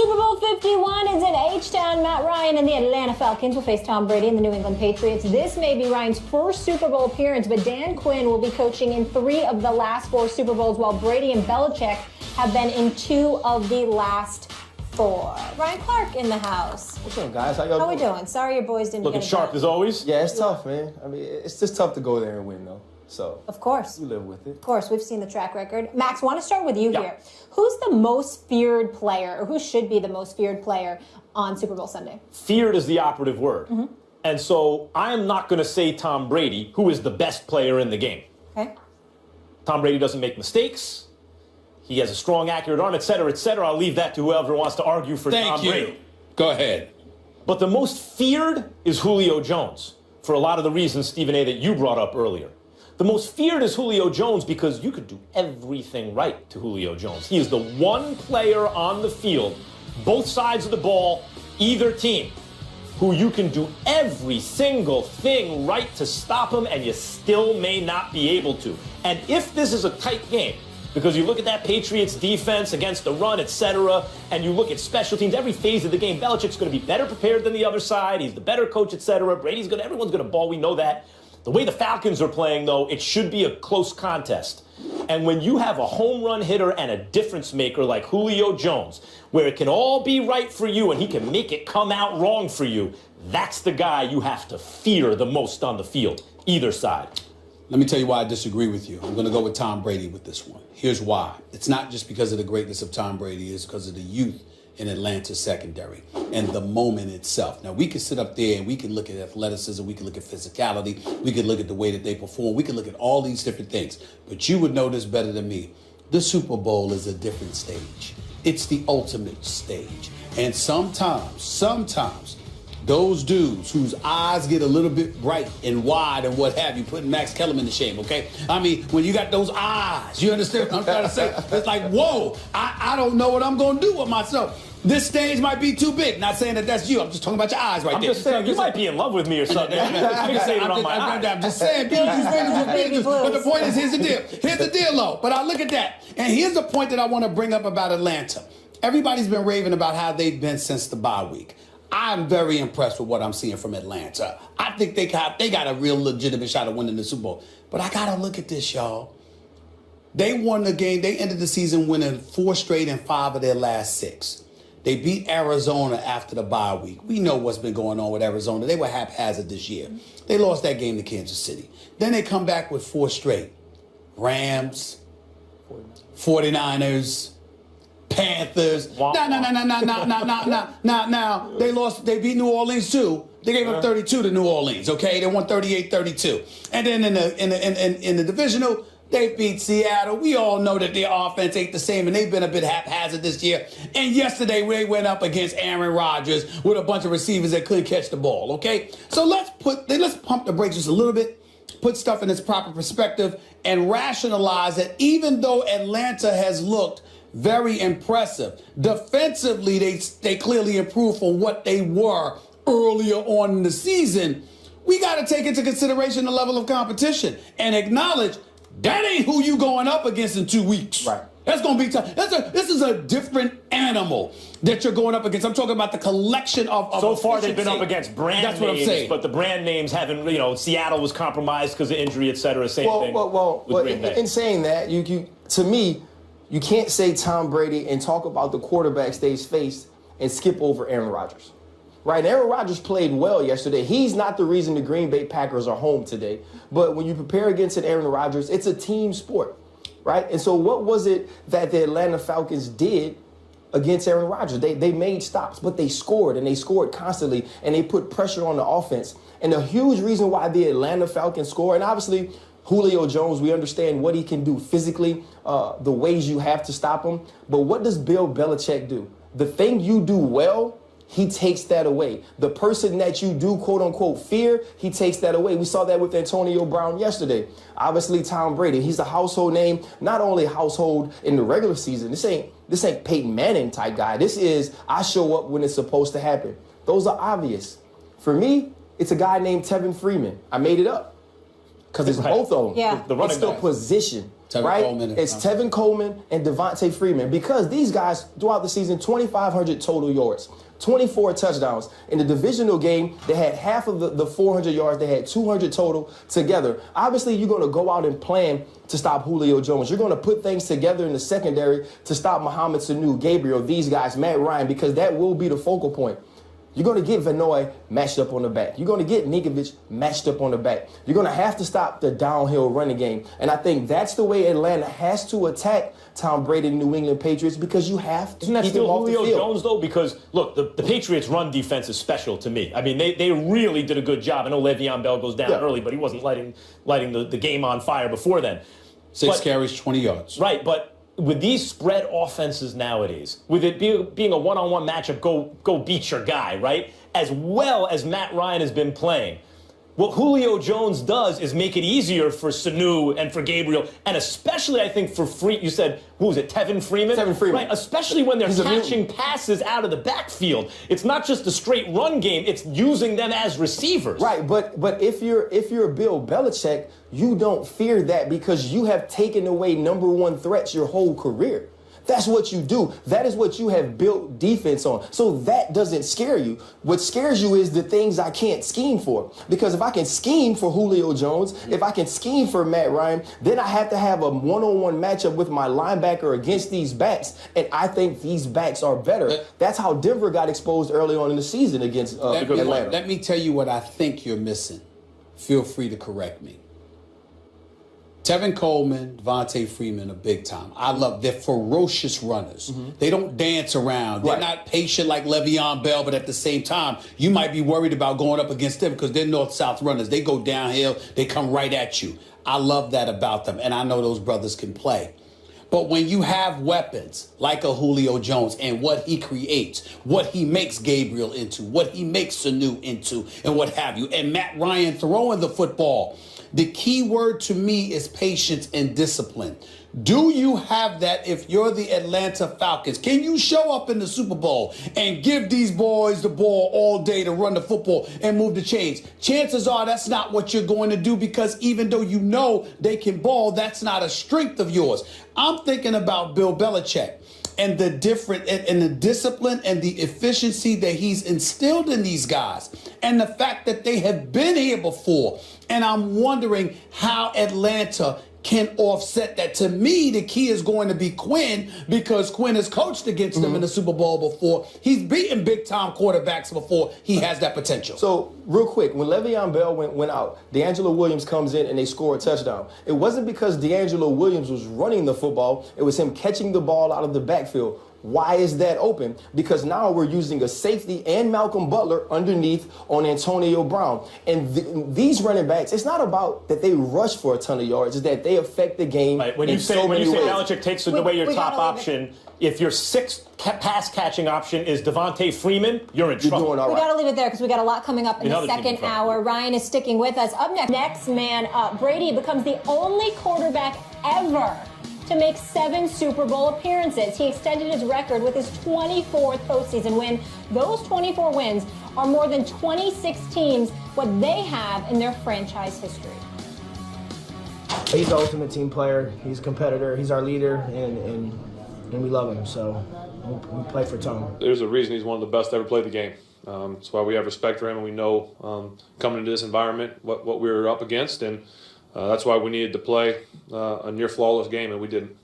Super Bowl 51 is in H-Town. Matt Ryan and the Atlanta Falcons will face Tom Brady and the New England Patriots. This may be Ryan's first Super Bowl appearance, but Dan Quinn will be coaching in 3 of the last 4 Super Bowls, while Brady and Belichick have been in 2 of the last 4. Ryan Clark in the house. What's up, guys? How y'all doing? How we doing? Sorry your boys didn't Looking get it sharp done. as always? Yeah, it's tough, man. I mean, it's just tough to go there and win, though. So, Of course. you live with it. Of course, we've seen the track record. Max, want to start with you Yeah. here. Who's the most feared player, or who should be the most feared player on Super Bowl Sunday? Feared is the operative word. And so I am not going to say Tom Brady, who is the best player in the game. Okay. Tom Brady doesn't make mistakes. He has a strong, accurate arm, et cetera, et cetera. I'll leave that to whoever wants to argue for Tom Brady. Go ahead. But the most feared is Julio Jones, for a lot of the reasons, Stephen A., that you brought up earlier. The most feared is Julio Jones because you could do everything right to Julio Jones. He is the one player on the field, both sides of the ball, either team, who you can do every single thing right to stop him, and you still may not be able to. And if this is a tight game, because you look at that Patriots defense against the run, et cetera, and you look at special teams, every phase of the game, Belichick's going to be better prepared than the other side. He's the better coach, et cetera. Everyone's going to ball. We know that. The way the Falcons are playing, though, it should be a close contest. And when you have a home run hitter and a difference maker like Julio Jones, where it can all be right for you and he can make it come out wrong for you, that's the guy you have to fear the most on the field, either side. Let me tell you why I disagree with you. I'm going to go with Tom Brady with this one. Here's why. It's not just because of the greatness of Tom Brady. It's because of the youth in Atlanta's secondary and the moment itself. Now, we can sit up there and we can look at athleticism, we can look at physicality, we can look at the way that they perform, we can look at all these different things. But you would know this better than me. The Super Bowl is a different stage. It's the ultimate stage. And sometimes, those dudes whose eyes get a little bit bright and wide and what have you, putting Max Kellerman to shame, okay? I mean, when you got those eyes, you understand what I'm trying to say? It's like, whoa, I don't know what I'm going to do with myself. This stage might be too big. Not saying that that's you. I'm just talking about your eyes right there. I'm just saying, you might be in love with me or something. I'm just saying, people use fingers with fingers. But the point is, here's the deal. Here's the deal, though. But I look at that. And here's the point that I want to bring up about Atlanta. Everybody's been raving about how they've been since the bye week. I'm very impressed with what I'm seeing from Atlanta. I think they got a real legitimate shot at winning the Super Bowl. But I got to look at this, y'all. They won the game. They ended the season winning 4 straight and 5 of their last 6. They beat Arizona after the bye week. We know what's been going on with Arizona. They were haphazard this year. They lost that game to Kansas City. Then they come back with 4 straight. Rams, 49ers, Panthers. Now, they beat New Orleans too. They gave up 32 to New Orleans, okay? They won 38-32. And then in the divisional, they beat Seattle. We all know that their offense ain't the same, and they've been a bit haphazard this year. And yesterday, they went up against Aaron Rodgers with a bunch of receivers that couldn't catch the ball, okay? So let's pump the brakes just a little bit, put stuff in its proper perspective, and rationalize that even though Atlanta has looked very impressive, defensively, they clearly improved from what they were earlier on in the season. We got to take into consideration the level of competition and acknowledge that ain't who you going up against in 2 weeks. Right. That's going to be tough. This is a different animal that you're going up against. I'm talking about the collection of so far, they've been up against brand That's what I'm names, saying. but the brand names haven't, Seattle was compromised because of injury, et cetera. Same thing. Well, with Green Bay. in saying that, to me, you can't say Tom Brady and talk about the quarterbacks they've faced and skip over Aaron Rodgers. Right, and Aaron Rodgers played well yesterday. He's not the reason the Green Bay Packers are home today. But when you prepare against an Aaron Rodgers, it's a team sport, right? And so what was it that the Atlanta Falcons did against Aaron Rodgers? They made stops, but they scored, and they scored constantly, and they put pressure on the offense. And a huge reason why the Atlanta Falcons score, and obviously Julio Jones, we understand what he can do physically, the ways you have to stop him. But what does Bill Belichick do? The thing you do well, he takes that away. The person that you do, quote unquote, fear, he takes that away. We saw that with Antonio Brown yesterday. Obviously, Tom Brady, he's a household name, not only household in the regular season. This ain't Peyton Manning type guy. This is, I show up when it's supposed to happen. Those are obvious. For me, it's a guy named Tevin Freeman. I made it up. because it's both of them. Yeah. The running it's still back. position. Tevin right? Coleman and It's Tevin Coleman and Devontae Freeman, because these guys throughout the season, 2,500 total yards, 24 touchdowns. In the divisional game, they had half of the 400 yards. They had 200 total together. Obviously, you're going to go out and plan to stop Julio Jones. You're going to put things together in the secondary to stop Mohamed Sanu, Gabriel, these guys, Matt Ryan, because that will be the focal point. You're going to get Vanoy matched up on the back. You're going to get Ninkovich matched up on the back. You're going to have to stop the downhill running game. And I think that's the way Atlanta has to attack Tom Brady and New England Patriots, because you have to Isn't that keep him still off the Julio field. Jones, though? Because, look, the Patriots' run defense is special to me. I mean, they really did a good job. I know Le'Veon Bell goes down early, but he wasn't lighting the game on fire before then. 6 carries, 20 yards. Right, but with these spread offenses nowadays, with it being a one-on-one matchup, go beat your guy, right? As well as Matt Ryan has been playing, what Julio Jones does is make it easier for Sanu and for Gabriel, and especially, I think, for you said, who was it, Tevin Freeman? Tevin Freeman. Right, especially when they're He's a catching passes out of the backfield. It's not just a straight run game, it's using them as receivers. Right, but if you're Bill Belichick, you don't fear that, because you have taken away number one threats your whole career. That's what you do. That is what you have built defense on. So that doesn't scare you. What scares you is the things I can't scheme for. Because if I can scheme for Julio Jones, if I can scheme for Matt Ryan, then I have to have a one-on-one matchup with my linebacker against these backs. And I think these backs are better. That's how Denver got exposed early on in the season against Atlanta. Let me tell you what I think you're missing. Feel free to correct me. Tevin Coleman, Devontae Freeman are big time. They're ferocious runners. They don't dance around. They're not patient like Le'Veon Bell, but at the same time, you might be worried about going up against them because they're north-south runners. They go downhill. They come right at you. I love that about them, and I know those brothers can play. But when you have weapons like a Julio Jones and what he creates, what he makes Gabriel into, what he makes Sanu into, and what have you, and Matt Ryan throwing the football, the key word to me is patience and discipline. Do you have that if you're the Atlanta Falcons? Can you show up in the Super Bowl and give these boys the ball all day to run the football and move the chains? Chances are that's not what you're going to do, because even though you know they can ball, that's not a strength of yours. I'm thinking about Bill Belichick and the different and the discipline and the efficiency that he's instilled in these guys, and the fact that they have been here before. And I'm wondering how Atlanta can offset that. To me, the key is going to be Quinn, because Quinn has coached against them in the Super Bowl before. He's beaten big-time quarterbacks before. He has that potential. So, real quick, when Le'Veon Bell went out, D'Angelo Williams comes in and they score a touchdown. It wasn't because D'Angelo Williams was running the football. It was him catching the ball out of the backfield. Why is that open? Because now we're using a safety and Malcolm Butler underneath on Antonio Brown. And these running backs, it's not about that they rush for a ton of yards, it's that they affect the game. Right. When in you say so many ways. Belichick takes away your top option, if your sixth pass catching option is Devontae Freeman, you're in trouble. You're doing all right. We got to leave it there because we got a lot coming up in the second hour. Ryan is sticking with us. Up next man up. Brady becomes the only quarterback ever to make 7 Super Bowl appearances. He extended his record with his 24th postseason win. Those 24 wins are more than 26 teams what they have in their franchise history. He's the ultimate team player. He's a competitor. He's our leader, and we love him. So we play for Tom. There's a reason he's one of the best to ever play the game. That's why we have respect for him, and we know coming into this environment what we were up against, and that's why we needed to play a near flawless game, and we didn't.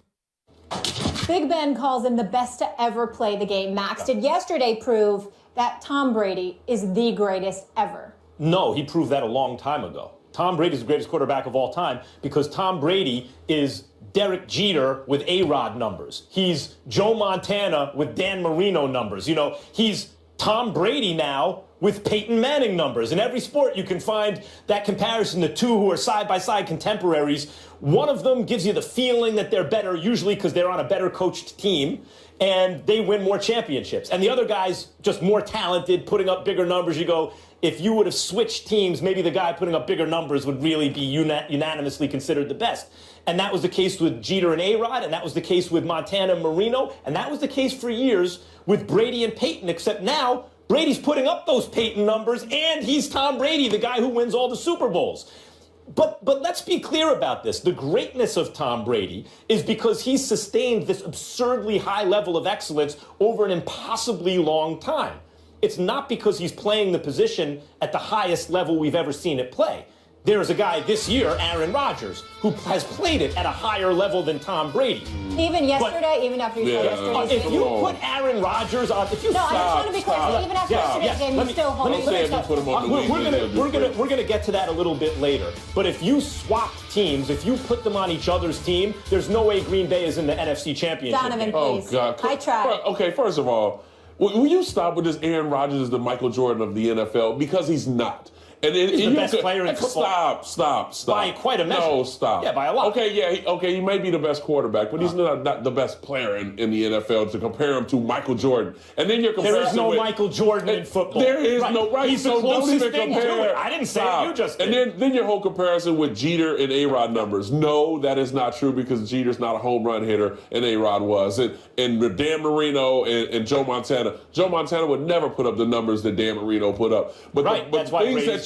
Big Ben calls him the best to ever play the game. Max did yesterday prove that Tom Brady is the greatest ever. No, he proved that a long time ago. Tom Brady is the greatest quarterback of all time because Tom Brady is Derek Jeter with A-Rod numbers. He's Joe Montana with Dan Marino numbers. You know, he's Tom Brady now with Peyton Manning numbers. In every sport, you can find that comparison, the two who are side-by-side contemporaries. One of them gives you the feeling that they're better, usually because they're on a better coached team, and they win more championships. And the other guy's just more talented, putting up bigger numbers. You go, if you would have switched teams, maybe the guy putting up bigger numbers would really be unanimously considered the best. And that was the case with Jeter and A-Rod, and that was the case with Montana and Marino, and that was the case for years with Brady and Peyton, except now Brady's putting up those Peyton numbers, and he's Tom Brady, the guy who wins all the Super Bowls. But let's be clear about this. The greatness of Tom Brady is because he's sustained this absurdly high level of excellence over an impossibly long time. It's not because he's playing the position at the highest level we've ever seen it play. There's a guy this year, Aaron Rodgers, who has played it at a higher level than Tom Brady. Even yesterday, even after you saw yesterday. If you put Aaron Rodgers on, if you I just want to be clear. Even after yesterday's game, he's still holding. We're gonna get to that a little bit later. But if you swapped teams, if you put them on each other's team, there's no way Green Bay is in the NFC Championship. Donovan, please. Oh God! I tried. Okay, first of all, will you stop with this? Aaron Rodgers is the Michael Jordan of the NFL because he's not. And he's the best player in football. Stop. By quite a measure. No, stop. Yeah, by a lot. Okay, he may be the best quarterback, but he's not the best player in the NFL to compare him to Michael Jordan. And then you're comparing. There is no Michael Jordan in football. There is no right. He's so the closest don't even thing compare. to it. I didn't say it. You just did. And then your whole comparison with Jeter and A-Rod numbers. No, that is not true because Jeter's not a home run hitter and A-Rod was. And Dan Marino and Joe Montana. Joe Montana would never put up the numbers that Dan Marino put up. But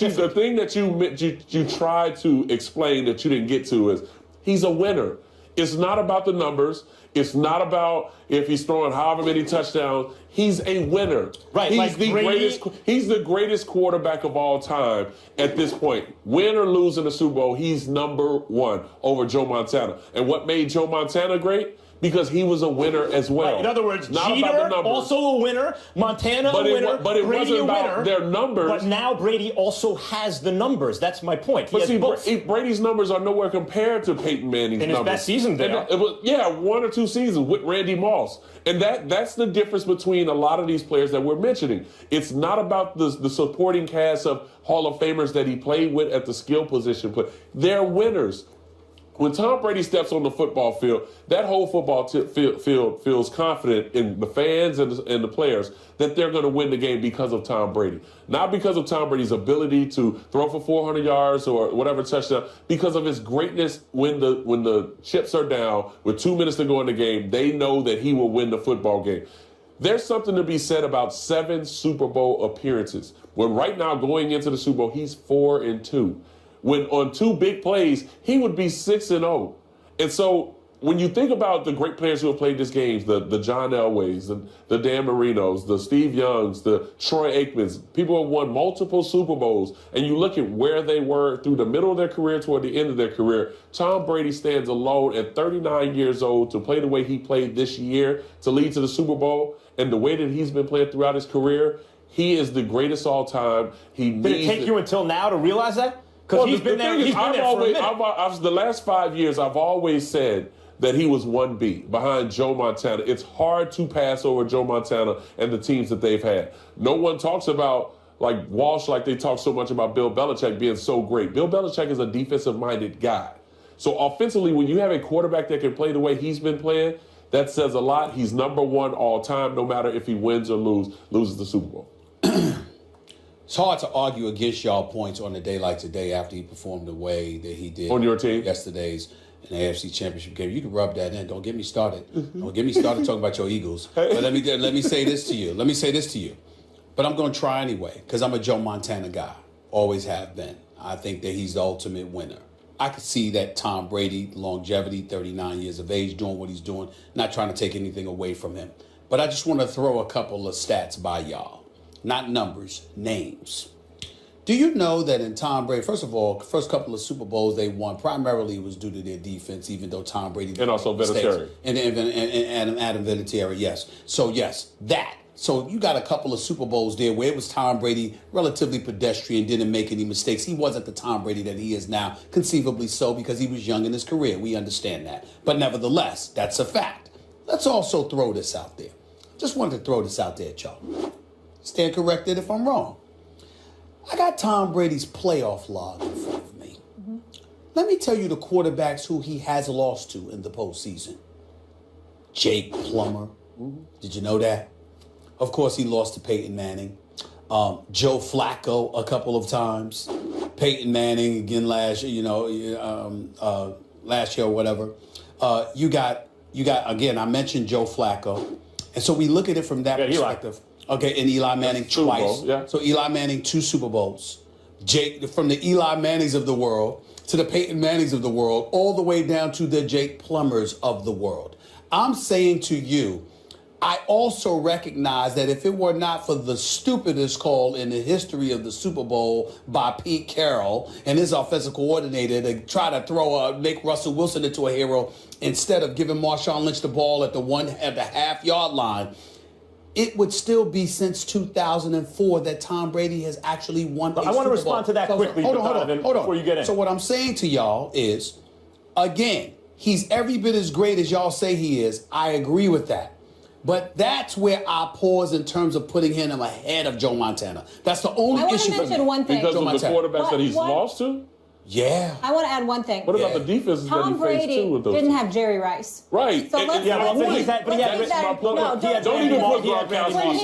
the thing that you tried to explain that you didn't get to is he's a winner. It's not about the numbers. It's not about if he's throwing however many touchdowns. He's a winner. Right. He's the greatest quarterback of all time at this point. Win or lose in the Super Bowl, he's number one over Joe Montana. And what made Joe Montana great? Because he was a winner as well. Right. In other words, not Jeter also a winner, Montana a winner, but it Brady wasn't a about winner. Their numbers. But now Brady also has the numbers. That's my point. But see, Brady's numbers are nowhere compared to Peyton Manning's numbers. In his best season there. It was, 1 or 2 seasons with Randy Moss. And that's the difference between a lot of these players that we're mentioning. It's not about the supporting cast of Hall of Famers that he played with at the skill position, but they're winners. When Tom Brady steps on the football field, that whole football field feels confident in the fans and the players that they're going to win the game because of Tom Brady. Not because of Tom Brady's ability to throw for 400 yards or whatever touchdown, because of his greatness when the chips are down with 2 minutes to go in the game, they know that he will win the football game. There's something to be said about 7 Super Bowl appearances. When right now going into the Super Bowl, he's 4-2. When on 2 big plays, he would be 6-0. And so when you think about the great players who have played this game, the John Elways, the Dan Marinos, the Steve Youngs, the Troy Aikmans, people who have won multiple Super Bowls, and you look at where they were through the middle of their career toward the end of their career, Tom Brady stands alone at 39 years old to play the way he played this year, to lead to the Super Bowl, and the way that he's been playing throughout his career. He is the greatest all time. Did it take you until now to realize that? Because he's been there. He's been there for a minute. The last 5 years, I've always said that he was 1B behind Joe Montana. It's hard to pass over Joe Montana and the teams that they've had. No one talks about like Walsh like they talk so much about Bill Belichick being so great. Bill Belichick is a defensive-minded guy. So offensively, when you have a quarterback that can play the way he's been playing, that says a lot. He's number one all time, no matter if he wins or loses the Super Bowl. It's hard to argue against y'all points on a day like today after he performed the way that he did on your team yesterday's in the AFC Championship game. You can rub that in. Don't get me started. Don't get me started talking about your Eagles. But let me say this to you. But I'm going to try anyway because I'm a Joe Montana guy. Always have been. I think that he's the ultimate winner. I could see that Tom Brady, longevity, 39 years of age, doing what he's doing, not trying to take anything away from him. But I just want to throw a couple of stats by y'all. Not numbers, names. Do you know that in Tom Brady, first of all, first couple of Super Bowls they won primarily was due to their defense, even though Tom Brady and also Vinatieri and Adam Vinatieri, yes. So yes, that. So you got a couple of Super Bowls there where it was Tom Brady, relatively pedestrian, didn't make any mistakes. He wasn't the Tom Brady that he is now, conceivably so because he was young in his career. We understand that, but nevertheless, that's a fact. Let's also throw this out there. Just wanted to throw this out there, y'all. Stand corrected if I'm wrong. I got Tom Brady's playoff log in front of me. Mm-hmm. Let me tell you the quarterbacks who he has lost to in the postseason. Jake Plummer. Mm-hmm. Did you know that? Of course, he lost to Peyton Manning. Joe Flacco a couple of times. Peyton Manning again last year, last year or whatever. You got again, I mentioned Joe Flacco. And so we look at it from that perspective. Okay, and Eli Manning twice. Yeah. So Eli Manning 2 Super Bowls. Jake from the Eli Mannings of the world. to the Peyton Mannings of the world, all the way down to the Jake Plumbers of the world. I'm saying to you, I also recognize that if it were not for the stupidest call in the history of the Super Bowl by Pete Carroll and his offensive coordinator to try to make Russell Wilson into a hero instead of giving Marshawn Lynch the ball at the half-yard line, it would still be since 2004 that Tom Brady has actually won a Super Bowl. I want to respond to that quickly, hold on. Before you get in. So what I'm saying to y'all is, again, he's every bit as great as y'all say he is. I agree with that. But that's where I pause in terms of putting him ahead of Joe Montana. That's the only issue for me. I want to mention one thing. Because of the quarterbacks that he's lost to? Yeah. I want to add one thing. What about the defenses that he faced too with those? Tom Brady didn't have Jerry Rice. Right. So let's don't even put Gronkowski.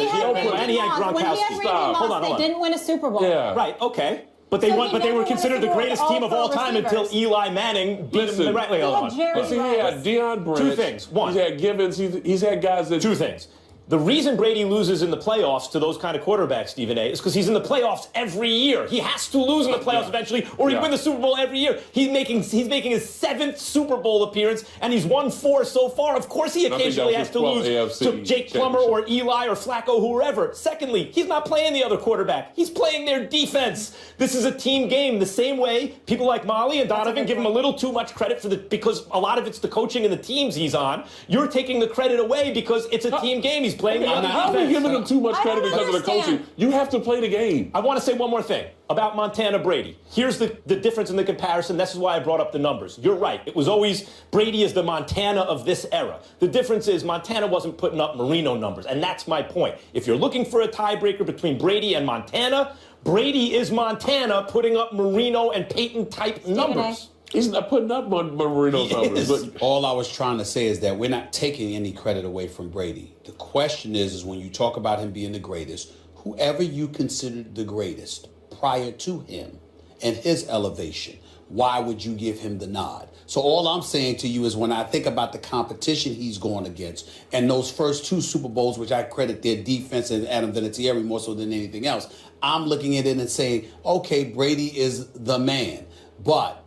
Stop. They didn't win a Super Bowl. Yeah. Right, okay. But they were considered the greatest team of all time until Eli Manning beat them right way. Listen, he had Deion Branch. Two things. One. He's had Givens. He's had guys that... Two things. The reason Brady loses in the playoffs to those kind of quarterbacks, Stephen A., is because he's in the playoffs every year. He has to lose in the playoffs eventually, or he'd win the Super Bowl every year. He's making his 7th Super Bowl appearance, and he's won 4 so far. Of course he occasionally has to lose to Jake Plummer or Eli or Flacco, whoever. Secondly, he's not playing the other quarterback. He's playing their defense. This is a team game. The same way people like Molly and Donovan give him a little too much credit because a lot of it's the coaching and the teams he's on. You're taking the credit away because it's a team game. He's playing the other defense. How are we giving him too much credit because of the coaching? You have to play the game. I want to say one more thing about Montana Brady. Here's the difference in the comparison. This is why I brought up the numbers. You're right. It was always Brady is the Montana of this era. The difference is Montana wasn't putting up Marino numbers, and that's my point. If you're looking for a tiebreaker between Brady and Montana, Brady is Montana putting up Marino and Peyton-type numbers. He's not putting up Marino numbers. But all I was trying to say is that we're not taking any credit away from Brady. The question is when you talk about him being the greatest, whoever you considered the greatest prior to him and his elevation, why would you give him the nod? So all I'm saying to you is when I think about the competition he's going against and those first 2 Super Bowls, which I credit their defense and Adam Vinatieri more so than anything else, I'm looking at it and saying, okay, Brady is the man, but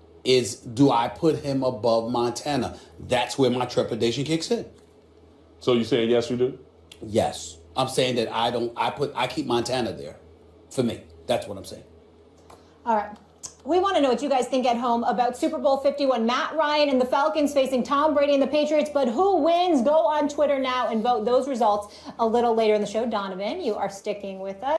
do I put him above Montana? That's where my trepidation kicks in. So you saying yes, you do? Yes. I'm saying that I keep Montana there. For me. That's what I'm saying. All right. We want to know what you guys think at home about Super Bowl 51. Matt Ryan and the Falcons facing Tom Brady and the Patriots. But who wins? Go on Twitter now and vote those results a little later in the show. Donovan, you are sticking with us.